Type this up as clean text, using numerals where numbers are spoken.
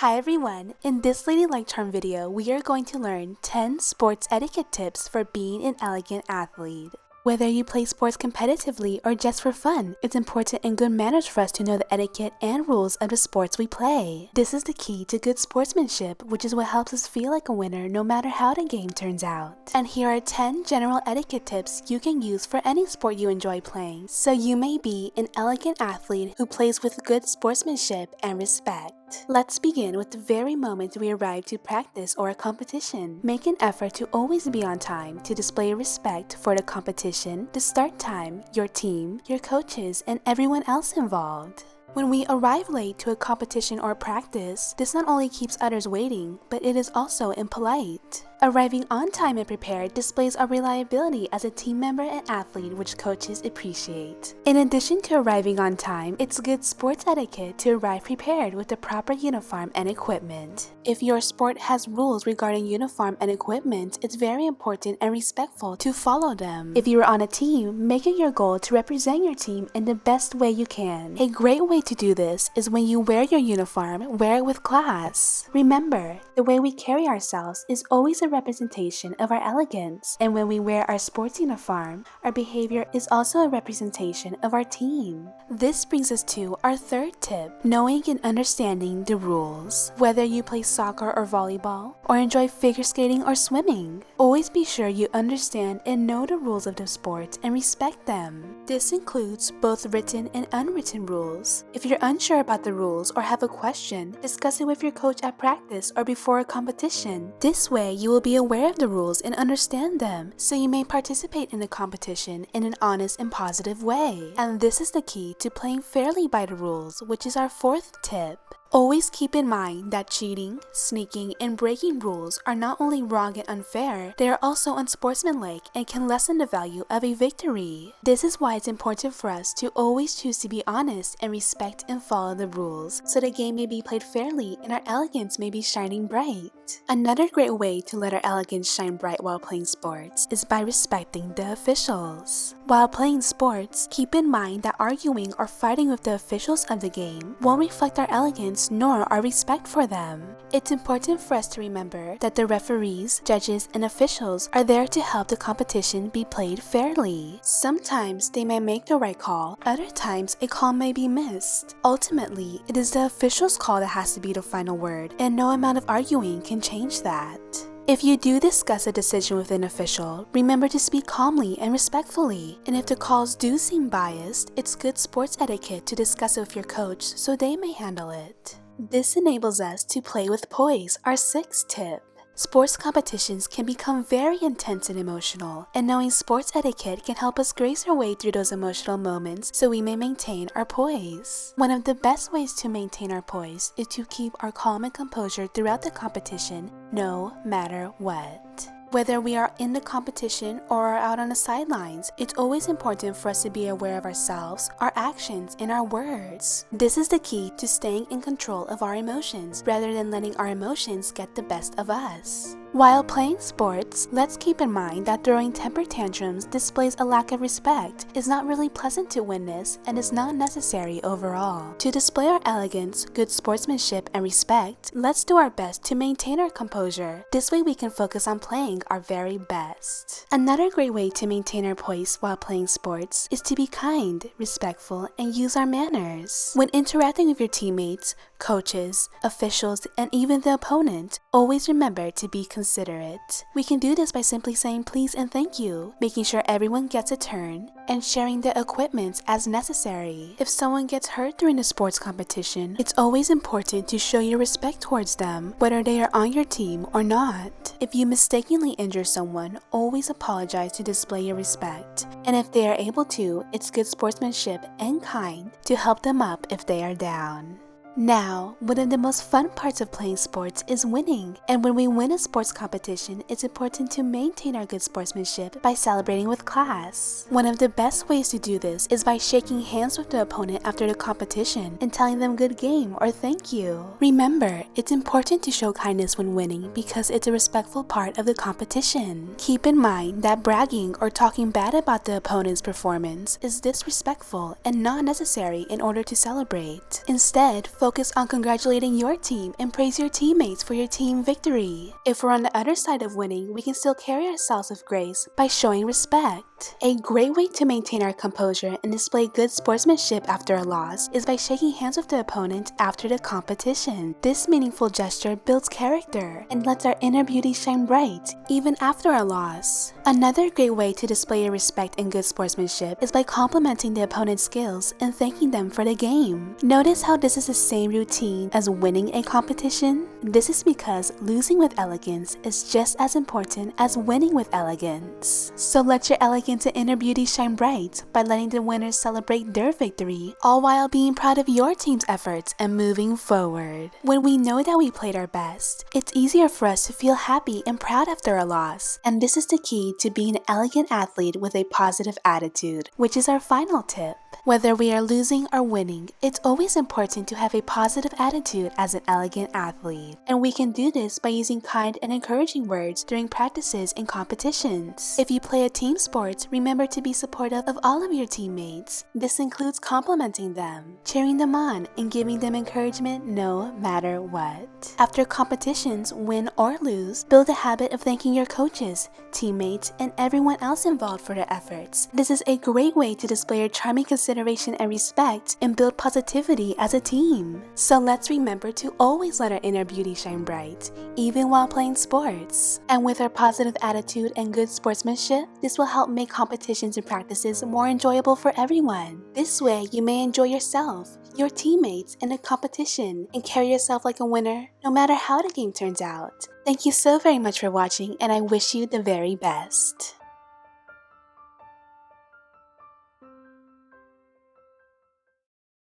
Hi everyone! In this Ladylike charm video, we are going to learn 10 sports etiquette tips for being an elegant athlete. Whether you play sports competitively or just for fun, it's important and good manners for us to know the etiquette and rules of the sports we play. This is the key to good sportsmanship, which is what helps us feel like a winner no matter how the game turns out. And here are 10 general etiquette tips you can use for any sport you enjoy playing, so you may be an elegant athlete who plays with good sportsmanship and respect. Let's begin with the very moment we arrive to practice or a competition. Make an effort to always be on time to display respect for the competition, the start time, your team, your coaches, and everyone else involved. When we arrive late to a competition or practice, this not only keeps others waiting, but it is also impolite. Arriving on time and prepared displays our reliability as a team member and athlete, which coaches appreciate. In addition to arriving on time, it's good sports etiquette to arrive prepared with the proper uniform and equipment. If your sport has rules regarding uniform and equipment, it's very important and respectful to follow them. If you are on a team, make it your goal to represent your team in the best way you can. A great way to do this is when you wear your uniform, wear it with class. Remember, the way we carry ourselves is always a representation of our elegance, and when we wear our sports uniform, our behavior is also a representation of our team. This brings us to our third tip, knowing and understanding the rules. Whether you play soccer or volleyball, or enjoy figure skating or swimming, always be sure you understand and know the rules of the sport and respect them. This includes both written and unwritten rules. If you're unsure about the rules or have a question, discuss it with your coach at practice or before a competition. This way, you will be aware of the rules and understand them, so you may participate in the competition in an honest and positive way. And this is the key to playing fairly by the rules, which is our fourth tip. Always keep in mind that cheating, sneaking, and breaking rules are not only wrong and unfair, they are also unsportsmanlike and can lessen the value of a victory. This is why it's important for us to always choose to be honest and respect and follow the rules, so the game may be played fairly and our elegance may be shining bright. Another great way to let our elegance shine bright while playing sports is by respecting the officials. While playing sports, keep in mind that arguing or fighting with the officials of the game won't reflect our elegance nor our respect for them. It's important for us to remember that the referees, judges, and officials are there to help the competition be played fairly. Sometimes they may make the right call, other times a call may be missed. Ultimately, it is the official's call that has to be the final word, and no amount of arguing can change that. If you do discuss a decision with an official, remember to speak calmly and respectfully. And if the calls do seem biased, it's good sports etiquette to discuss it with your coach so they may handle it. This enables us to play with poise, our sixth tip. Sports competitions can become very intense and emotional, and knowing sports etiquette can help us grace our way through those emotional moments so we may maintain our poise. One of the best ways to maintain our poise is to keep our calm and composure throughout the competition, no matter what. Whether we are in the competition or are out on the sidelines, it's always important for us to be aware of ourselves, our actions, and our words. This is the key to staying in control of our emotions rather than letting our emotions get the best of us. While playing sports, let's keep in mind that throwing temper tantrums displays a lack of respect, is not really pleasant to witness, and is not necessary overall. To display our elegance, good sportsmanship, and respect, let's do our best to maintain our composure. This way we can focus on playing our very best. Another great way to maintain our poise while playing sports is to be kind, respectful, and use our manners. When interacting with your teammates, coaches, officials, and even the opponent, always remember to be considerate. We can do this by simply saying please and thank you, making sure everyone gets a turn, and sharing the equipment as necessary. If someone gets hurt during a sports competition, it's always important to show your respect towards them, whether they are on your team or not. If you mistakenly injure someone, always apologize to display your respect. And if they are able to, it's good sportsmanship and kind to help them up if they are down. Now, one of the most fun parts of playing sports is winning, and when we win a sports competition, it's important to maintain our good sportsmanship by celebrating with class. One of the best ways to do this is by shaking hands with the opponent after the competition and telling them good game or thank you. Remember, it's important to show kindness when winning because it's a respectful part of the competition. Keep in mind that bragging or talking bad about the opponent's performance is disrespectful and not necessary in order to celebrate. Instead, Focus on congratulating your team and praise your teammates for your team victory. If we're on the other side of winning, we can still carry ourselves with grace by showing respect. A great way to maintain our composure and display good sportsmanship after a loss is by shaking hands with the opponent after the competition. This meaningful gesture builds character and lets our inner beauty shine bright even after a loss. Another great way to display your respect and good sportsmanship is by complimenting the opponent's skills and thanking them for the game. Notice how this is the same routine as winning a competition? This is because losing with elegance is just as important as winning with elegance. So let your elegance and inner beauty shine bright by letting the winners celebrate their victory, all while being proud of your team's efforts and moving forward. When we know that we played our best, it's easier for us to feel happy and proud after a loss. And this is the key to being an elegant athlete with a positive attitude, which is our final tip. Whether we are losing or winning, it's always important to have a positive attitude as an elegant athlete. And we can do this by using kind and encouraging words during practices and competitions. If you play a team sport, remember to be supportive of all of your teammates. This includes complimenting them, cheering them on, and giving them encouragement no matter what. After competitions, win or lose, build a habit of thanking your coaches, teammates, and everyone else involved for their efforts. This is a great way to display your charming consideration and respect and build positivity as a team. So let's remember to always let our inner beauty shine bright, even while playing sports. And with our positive attitude and good sportsmanship, this will help make competitions and practices more enjoyable for everyone. This way, you may enjoy yourself, your teammates, and the competition, and carry yourself like a winner, no matter how the game turns out. Thank you so very much for watching, and I wish you the very best.